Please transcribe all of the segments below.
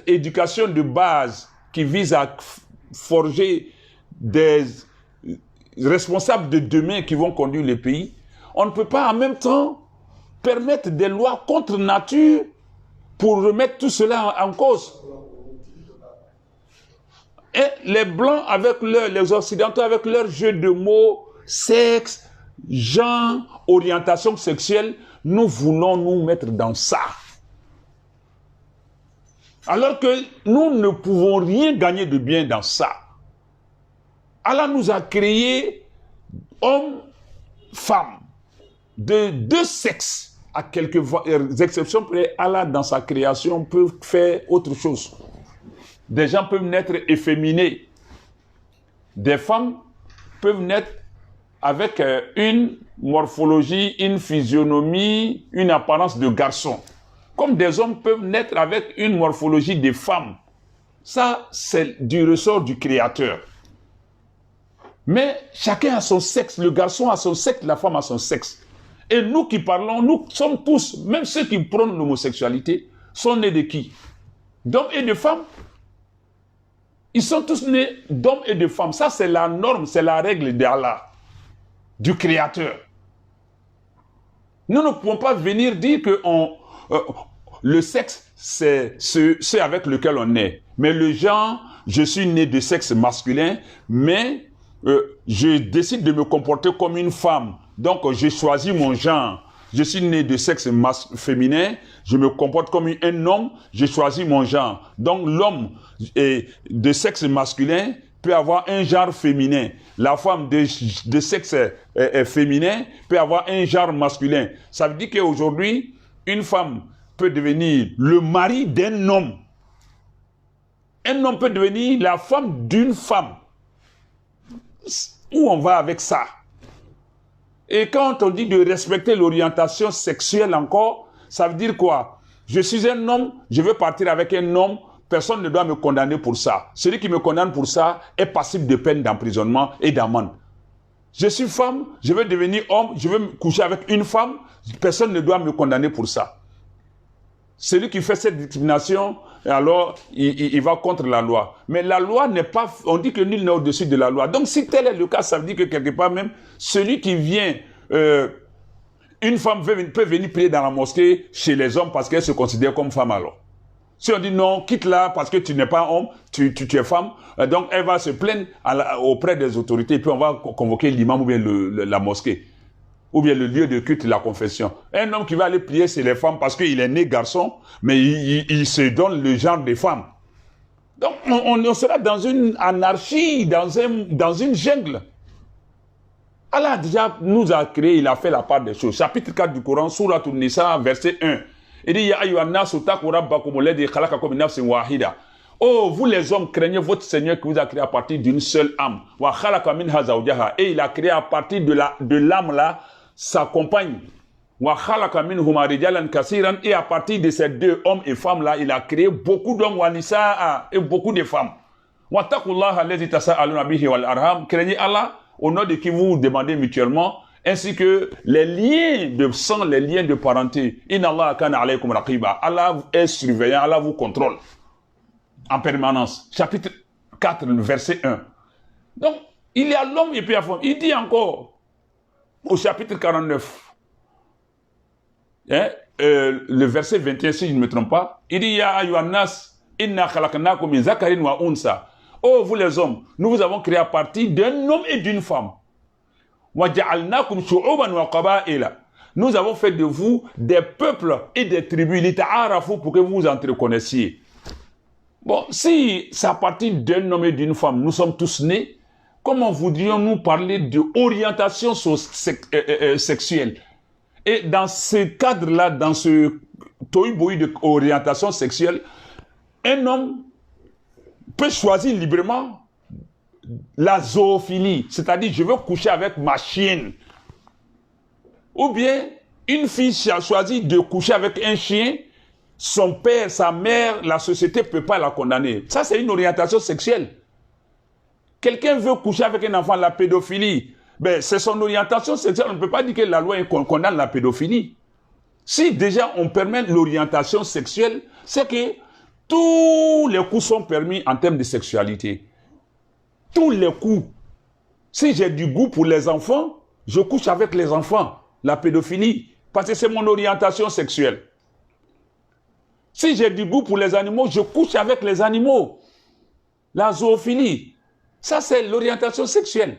éducation de base qui vise à forger des responsables de demain qui vont conduire le pays, on ne peut pas en même temps permettre des lois contre nature pour remettre tout cela en cause. Et les Blancs, les Occidentaux, avec leur jeu de mots, sexe, genre, orientation sexuelle, nous voulons nous mettre dans ça. Alors que nous ne pouvons rien gagner de bien dans ça. Allah nous a créé hommes, femmes, de deux sexes. À quelques exceptions près, Allah, dans sa création, peut faire autre chose. Des gens peuvent naître efféminés. Des femmes peuvent naître avec une morphologie, une physionomie, une apparence de garçon. Comme des hommes peuvent naître avec une morphologie de femme. Ça, c'est du ressort du Créateur. Mais chacun a son sexe. Le garçon a son sexe, la femme a son sexe. Et nous qui parlons, nous sommes tous, même ceux qui prônent l'homosexualité, sont nés de qui? D'hommes et de femmes. Ils sont tous nés d'hommes et de femmes. Ça, c'est la norme, c'est la règle d'Allah, du Créateur. Nous ne pouvons pas venir dire que le sexe, c'est ce avec lequel on est. Mais le genre, je suis né de sexe masculin, mais je décide de me comporter comme une femme. Donc, j'ai choisi mon genre. Je suis né de sexe féminin, je me comporte comme un homme, j'ai choisi mon genre. Donc, l'homme de sexe masculin peut avoir un genre féminin. La femme de sexe féminin peut avoir un genre masculin. Ça veut dire qu'aujourd'hui, une femme peut devenir le mari d'un homme. Un homme peut devenir la femme d'une femme. Où on va avec ça? Et quand on dit de respecter l'orientation sexuelle encore, ça veut dire quoi? Je suis un homme, je veux partir avec un homme, personne ne doit me condamner pour ça. Celui qui me condamne pour ça est passible de peine d'emprisonnement et d'amende. Je suis femme, je veux devenir homme, je veux me coucher avec une femme, personne ne doit me condamner pour ça. Celui qui fait cette discrimination, alors il va contre la loi. Mais la loi n'est pas... On dit que nul n'est au-dessus de la loi. Donc si tel est le cas, ça veut dire que quelque part même, celui qui vient... une femme peut venir prier dans la mosquée chez les hommes parce qu'elle se considère comme femme alors. Si on dit non, quitte-la parce que tu n'es pas homme, tu es femme, donc elle va se plaindre auprès des autorités et puis on va convoquer l'imam ou bien la mosquée. Ou bien le lieu de culte, la confession. Un homme qui va aller prier, c'est les femmes parce qu'il est né garçon, mais il se donne le genre des femmes. Donc, on sera dans une anarchie, dans une jungle. Allah déjà nous a créé, il a fait la part des choses. Chapitre 4 du Coran, Sourate An-Nisa, verset 1. Il dit, Ya ayyuhan nasu taqu rabbakum alladhi khalaqakum min nafsin wahida. Oh, vous les hommes, craignez votre Seigneur qui vous a créé à partir d'une seule âme. Wa khalaqa minha zawjaha. Et il a créé à partir de l'âme là, sa compagne. Wa khalaqa minhuma rijalan kaseeran. Et à partir de ces deux hommes et femmes là, il a créé beaucoup d'hommes wa nisaa et beaucoup de femmes. Wa taqullaha alladhi tasaaluna bihi wal arham. Craignez Allah, au nom de qui vous vous demandez mutuellement, ainsi que les liens de sang, les liens de parenté. Inna Allah kana alaykum raqiba. Allah est surveillant, Allah vous contrôle en permanence. Chapitre 4, verset 1. Donc, il y a l'homme et puis la femme. Il dit encore, au chapitre 49, le verset 21, si je ne me trompe pas, il dit, Ya ayyuhan nas, inna khalaqnakum min zakarin wa unsa. Oh, vous les hommes, nous vous avons créé à partir d'un homme et d'une femme. Wa ja'alnakum shu'uban wa qaba'ila. Nous avons fait de vous des peuples et des tribus, lita'arafu, pour que vous vous entreconnaissiez. Bon, si c'est à partir d'un homme et d'une femme, nous sommes tous nés, comment voudrions-nous parler d'orientation sexuelle? Et dans ce cadre-là, dans ce tohu-bohu d'orientation sexuelle, un homme peut choisir librement la zoophilie, c'est-à-dire je veux coucher avec ma chienne. Ou bien, une fille a choisi de coucher avec un chien, son père, sa mère, la société ne peut pas la condamner. Ça, c'est une orientation sexuelle. Quelqu'un veut coucher avec un enfant, la pédophilie, ben, c'est son orientation sexuelle. On ne peut pas dire que la loi condamne la pédophilie. Si déjà on permet l'orientation sexuelle, c'est que Tous les coups sont permis en termes de sexualité. Tous les coups. Si j'ai du goût pour les enfants, je couche avec les enfants. La pédophilie, parce que c'est mon orientation sexuelle. Si j'ai du goût pour les animaux, je couche avec les animaux. La zoophilie, ça c'est l'orientation sexuelle.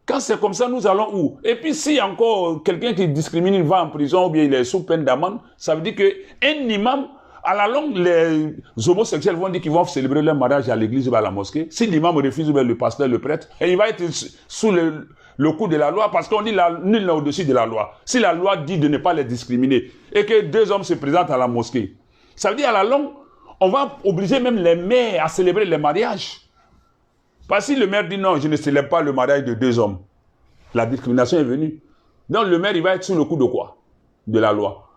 Quand c'est comme ça, nous allons où? Et puis si encore quelqu'un qui discrimine, il va en prison ou bien il est sous peine d'amende, ça veut dire qu'un imam, à la longue, les homosexuels vont dire qu'ils vont célébrer leur mariage à l'église ou à la mosquée. Si l'imam refuse, ou bien le pasteur, le prêtre, et il va être sous le coup de la loi, parce qu'on dit nul n'est au-dessus de la loi. Si la loi dit de ne pas les discriminer, et que deux hommes se présentent à la mosquée, ça veut dire à la longue, on va obliger même les maires à célébrer les mariages. Parce que si le maire dit non, je ne célèbre pas le mariage de deux hommes, la discrimination est venue. Donc le maire, il va être sous le coup de quoi? De la loi.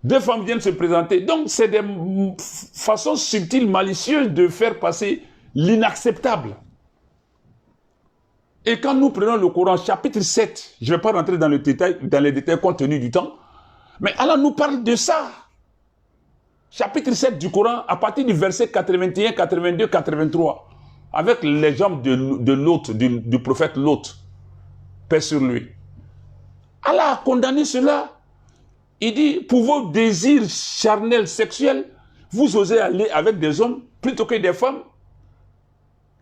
Deux femmes viennent se présenter. Donc c'est des façons subtiles, malicieuses de faire passer l'inacceptable. Et quand nous prenons le Coran, chapitre 7, je ne vais pas rentrer dans les détails compte tenu du temps, mais Allah nous parle de ça. Chapitre 7 du Coran, à partir du verset 81, 82, 83, avec les jambes de Lot, du prophète Lot, paix sur lui. Allah a condamné cela. Il dit, pour vos désirs charnels, sexuels, vous osez aller avec des hommes plutôt que des femmes.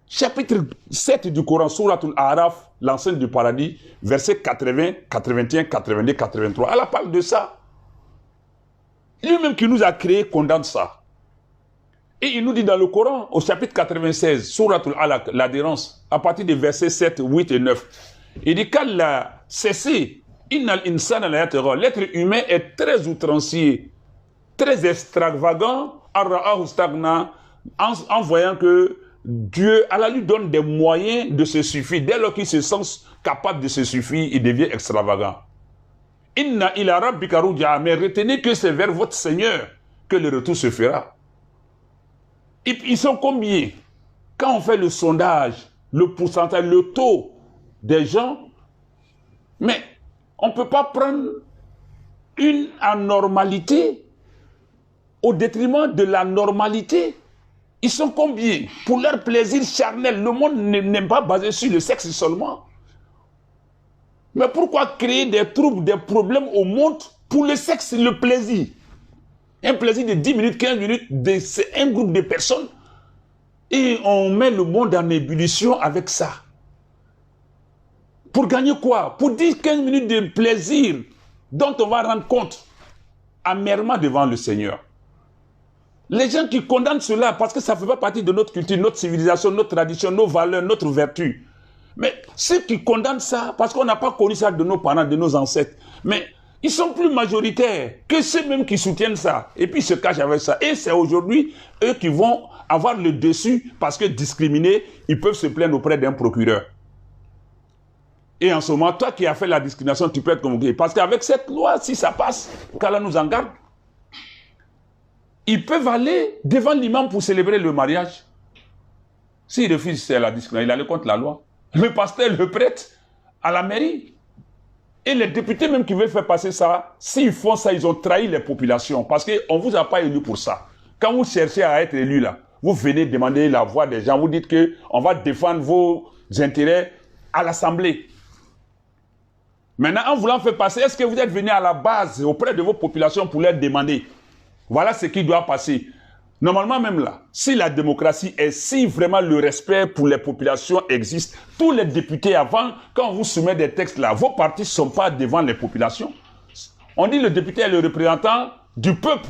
Chapitre 7 du Coran, Souratul Araf, l'enceinte du paradis, verset 80, 81, 82, 83. Allah parle de ça. Lui-même qui nous a créés condamne ça. Et il nous dit dans le Coran, au chapitre 96, Souratul Alaq, l'adhérence, à partir des versets 7, 8 et 9, il dit qu'Allah cessez. L'être humain est très outrancier, très extravagant, en voyant que Dieu, Allah lui donne des moyens de se suffire. Dès lors qu'il se sent capable de se suffire, il devient extravagant. Inna ila rabbika ruj'a, mais retenez que c'est vers votre Seigneur que le retour se fera. Ils sont combien? Quand on fait le sondage, le pourcentage, le taux des gens, mais on ne peut pas prendre une anormalité au détriment de la normalité. Ils sont combien? Pour leur plaisir charnel, le monde n'est pas basé sur le sexe seulement. Mais pourquoi créer des troubles, des problèmes au monde pour le sexe, le plaisir? Un plaisir de 10 minutes, 15 minutes, c'est un groupe de personnes. Et on met le monde en ébullition avec ça. Pour gagner quoi? Pour 10-15 minutes de plaisir dont on va rendre compte amèrement devant le Seigneur. Les gens qui condamnent cela parce que ça ne fait pas partie de notre culture, notre civilisation, notre tradition, nos valeurs, notre vertu. Mais ceux qui condamnent ça, parce qu'on n'a pas connu ça de nos parents, de nos ancêtres, mais ils sont plus majoritaires que ceux mêmes qui soutiennent ça. Et puis ils se cachent avec ça. Et c'est aujourd'hui eux qui vont avoir le dessus parce que discriminés, ils peuvent se plaindre auprès d'un procureur. Et en ce moment, toi qui as fait la discrimination, tu peux être convoqué. Parce qu'avec cette loi, si ça passe, qu'Allah nous en garde, ils peuvent aller devant l'imam pour célébrer le mariage. S'il refuse la discrimination, il allait contre la loi. Le pasteur le prête à la mairie. Et les députés même qui veulent faire passer ça, s'ils font ça, ils ont trahi les populations. Parce qu'on ne vous a pas élu pour ça. Quand vous cherchez à être élu là, vous venez demander la voix des gens, vous dites qu'on va défendre vos intérêts à l'Assemblée. Maintenant, en voulant faire passer, est-ce que vous êtes venu à la base, auprès de vos populations pour leur demander? Voilà ce qui doit passer. Normalement même là, si la démocratie est, si vraiment le respect pour les populations existe, tous les députés avant, quand on vous soumet des textes là, vos partis ne sont pas devant les populations. On dit le député est le représentant du peuple.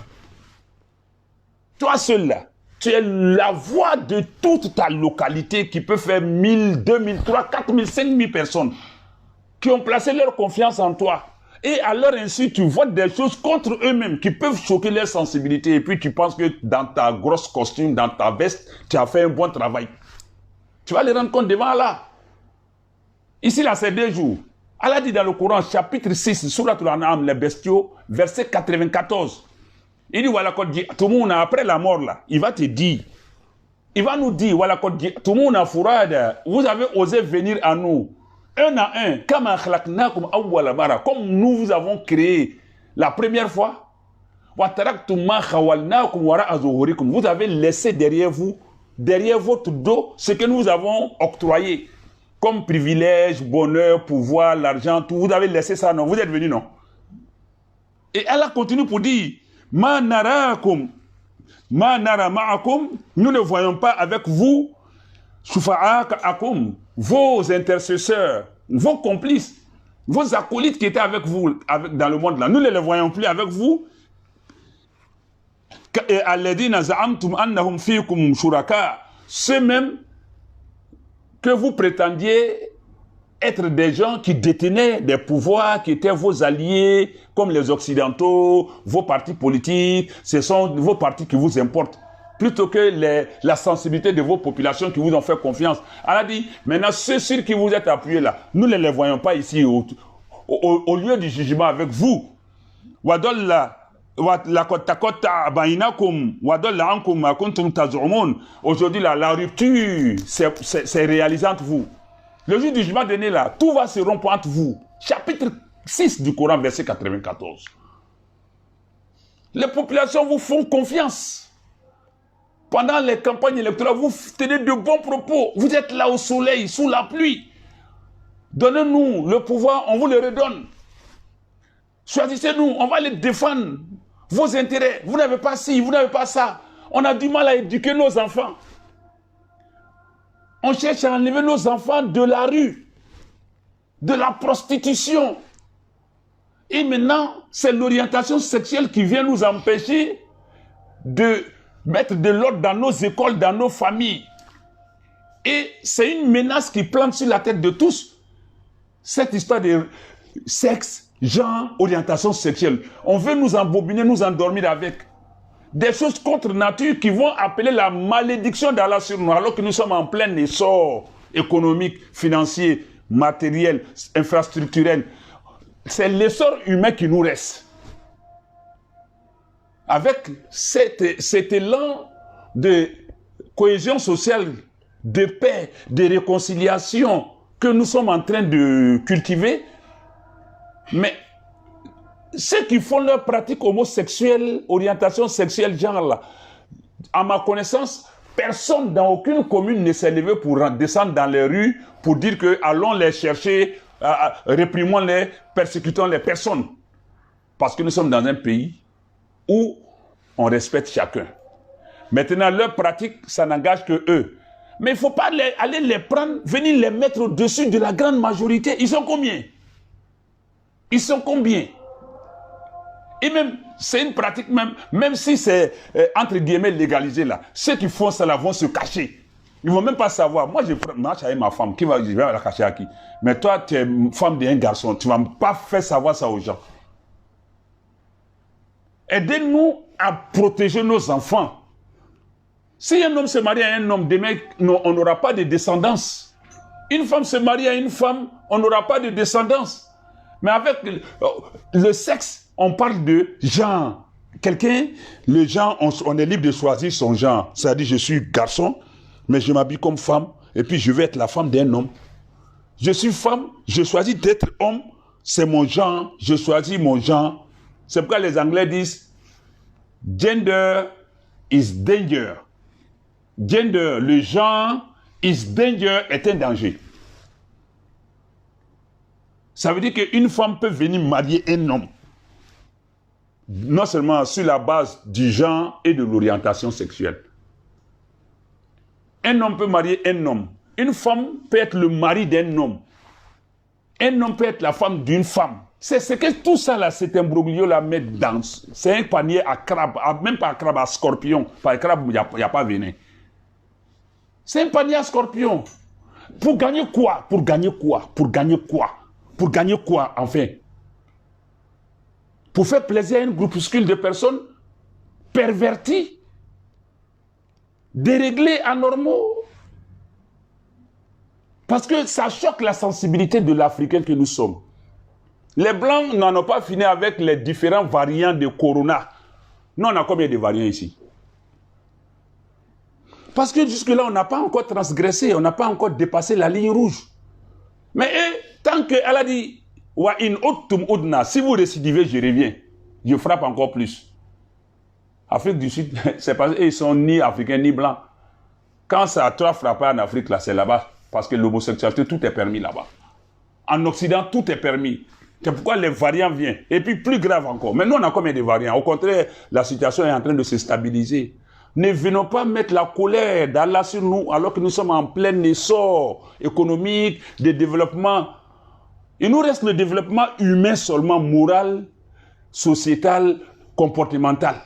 Toi seul là, tu es la voix de toute ta localité qui peut faire 1000, 2000, 3000, 4000, 5000 personnes qui ont placé leur confiance en toi. Et à leur insu, tu vois des choses contre eux-mêmes qui peuvent choquer leur sensibilité. Et puis tu penses que dans ta grosse costume, dans ta veste, tu as fait un bon travail. Tu vas les rendre compte devant Allah. Ici, là, c'est 2 jours. Allah dit dans le Coran, chapitre 6, Souratul An'am, les bestiaux, verset 94. Il dit, voilà, tout le monde, après la mort, là, il va te dire, il va nous dire, voilà, tout le monde a fourrade, vous avez osé venir à nous. Un à un, comme nous vous avons créé la première fois, Vous avez laissé derrière vous, derrière votre dos, ce que nous avons octroyé comme privilège, bonheur, pouvoir, l'argent, tout. Vous avez laissé ça, non? Vous êtes venus, non? Et Allah continue pour dire, Ma narakum, ma nara ma'akum, nous ne voyons pas avec vous, shufa'akakum, vos intercesseurs, vos complices, vos acolytes qui étaient avec vous dans le monde là. Nous ne les voyons plus avec vous. Ceux-mêmes que vous prétendiez être des gens qui détenaient des pouvoirs, qui étaient vos alliés, comme les Occidentaux, vos partis politiques, ce sont vos partis qui vous importent, plutôt que la sensibilité de vos populations qui vous ont fait confiance. Elle a dit, maintenant, ceux sur qui vous êtes appuyés là, nous ne les voyons pas ici, au lieu du jugement avec vous. Aujourd'hui, la rupture, c'est réalisé entre vous. Le jour du jugement donné là, tout va se rompre entre vous. Chapitre 6 du Coran, verset 94. Les populations vous font confiance. Pendant les campagnes électorales, vous tenez de bons propos. Vous êtes là au soleil, sous la pluie. Donnez-nous le pouvoir, on vous le redonne. Choisissez-nous, on va les défendre. Vos intérêts, vous n'avez pas ci, vous n'avez pas ça. On a du mal à éduquer nos enfants. On cherche à enlever nos enfants de la rue, de la prostitution. Et maintenant, c'est l'orientation sexuelle qui vient nous empêcher de mettre de l'ordre dans nos écoles, dans nos familles. Et c'est une menace qui plante sur la tête de tous. Cette histoire de sexe, genre, orientation sexuelle. On veut nous embobiner, nous endormir avec des choses contre nature qui vont appeler la malédiction d'Allah sur nous, alors que nous sommes en plein essor économique, financier, matériel, infrastructurel. C'est l'essor humain qui nous reste. Avec cet élan de cohésion sociale, de paix, de réconciliation que nous sommes en train de cultiver, mais ceux qui font leur pratique homosexuelle, orientation sexuelle, genre là, à ma connaissance, personne dans aucune commune ne s'est levé pour descendre dans les rues pour dire que allons les chercher, réprimons-les, persécutons les personnes. Parce que nous sommes dans un pays où on respecte chacun. Maintenant, leur pratique, ça n'engage que eux. Mais il ne faut pas aller les prendre, venir les mettre au-dessus de la grande majorité. Ils sont combien? Ils sont combien? Et même, c'est une pratique, même si c'est, entre guillemets, légalisé là, ceux qui font ça là vont se cacher. Ils ne vont même pas savoir. Moi, je marche avec ma femme, je vais la cacher à qui? Mais toi, tu es femme d'un garçon, tu ne vas pas faire savoir ça aux gens. Aidez-nous à protéger nos enfants. Si un homme se marie à un homme, demain, on n'aura pas de descendance. Une femme se marie à une femme, on n'aura pas de descendance. Mais avec le sexe, on parle de genre. Quelqu'un, le genre, on est libre de choisir son genre. C'est-à-dire, je suis garçon, mais je m'habille comme femme, et puis je vais être la femme d'un homme. Je suis femme, je choisis d'être homme, c'est mon genre, je choisis mon genre. C'est pourquoi les Anglais disent « Gender is danger ». Gender, le genre, is danger, est un danger. Ça veut dire qu'une femme peut venir marier un homme, non seulement sur la base du genre et de l'orientation sexuelle. Un homme peut marier un homme. Une femme peut être le mari d'un homme. Un homme peut être la femme d'une femme. C'est que tout ça là, cet imbroglio là, met dans. C'est un panier à crabe, même pas à crabe, à scorpion. Par crabe, il n'y a pas venin. C'est un panier à scorpion. Pour gagner quoi? Pour gagner quoi? Pour gagner quoi? Pour gagner quoi, enfin? Pour faire plaisir à un groupuscule de personnes perverties, déréglés, anormaux. Parce que ça choque la sensibilité de l'Africain que nous sommes. Les Blancs n'en ont pas fini avec les différents variants de Corona. Nous, on a combien de variants ici? Parce que jusque-là, on n'a pas encore transgressé, on n'a pas encore dépassé la ligne rouge. Mais tant qu'elle a dit, si vous récidivez, je reviens. Je frappe encore plus. Afrique du Sud, c'est parce qu'ils sont ni africains ni blancs. Quand ça a trop frappé en Afrique, là, c'est là-bas. Parce que l'homosexualité, tout est permis là-bas. En Occident, tout est permis. C'est pourquoi les variants viennent. Et puis, plus grave encore. Mais nous, on a combien de variants? Au contraire, la situation est en train de se stabiliser. Ne venons pas mettre la colère d'Allah sur nous alors que nous sommes en plein essor économique, de développement. Il nous reste le développement humain seulement, moral, sociétal, comportemental.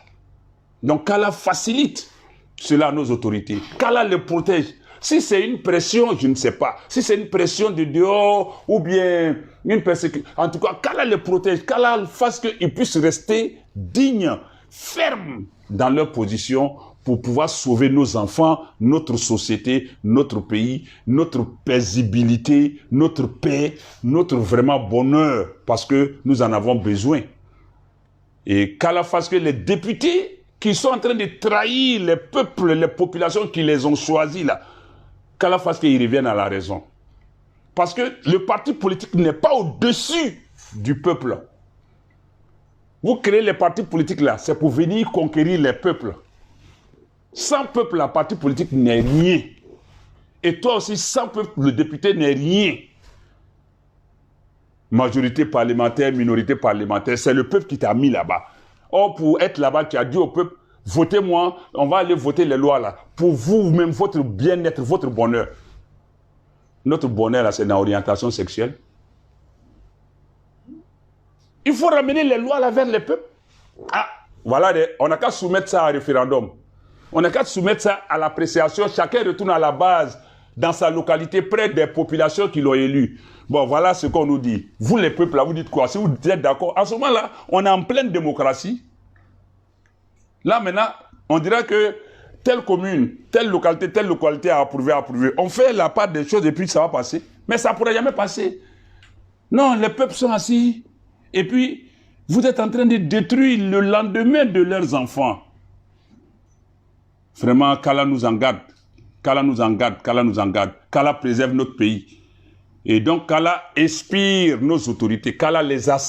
Donc, qu'Allah facilite cela à nos autorités. Qu'Allah les protège. Si c'est une pression, je ne sais pas. Si c'est une pression de dehors ou bien une persécution. En tout cas, qu'Allah les protège. Qu'Allah fasse qu'ils puissent rester dignes, fermes dans leur position pour pouvoir sauver nos enfants, notre société, notre pays, notre paisibilité, notre paix, notre vraiment bonheur. Parce que nous en avons besoin. Et qu'Allah fasse que les députés qui sont en train de trahir les peuples, les populations qui les ont choisis là, qu'Allah fasse qu'ils reviennent à la raison. Parce que le parti politique n'est pas au-dessus du peuple. Vous créez les partis politiques là, c'est pour venir conquérir les peuples. Sans peuple, le parti politique n'est rien. Et toi aussi, sans peuple, le député n'est rien. Majorité parlementaire, minorité parlementaire, c'est le peuple qui t'a mis là-bas. Or, pour être là-bas, tu as dit au peuple, votez-moi, on va aller voter les lois là. Pour vous-même, votre bien-être, votre bonheur. Notre bonheur là, c'est dans l'orientation sexuelle. Il faut ramener les lois là vers les peuples. Ah, voilà, on n'a qu'à soumettre ça à référendum. On n'a qu'à soumettre ça à l'appréciation. Chacun retourne à la base, dans sa localité, près des populations qui l'ont élu. Bon, voilà ce qu'on nous dit. Vous, les peuples, là, vous dites quoi? Si vous êtes d'accord, en ce moment-là, on est en pleine démocratie. Là, maintenant, on dira que telle commune, telle localité a approuvé. On fait la part des choses et puis ça va passer. Mais ça ne pourra jamais passer. Non, les peuples sont assis. Et puis, vous êtes en train de détruire le lendemain de leurs enfants. Vraiment, qu'Allah nous en garde. Qu'Allah nous en garde, qu'Allah nous en garde. Qu'Allah préserve notre pays. Et donc, qu'Allah inspire nos autorités. Qu'Allah les assiste.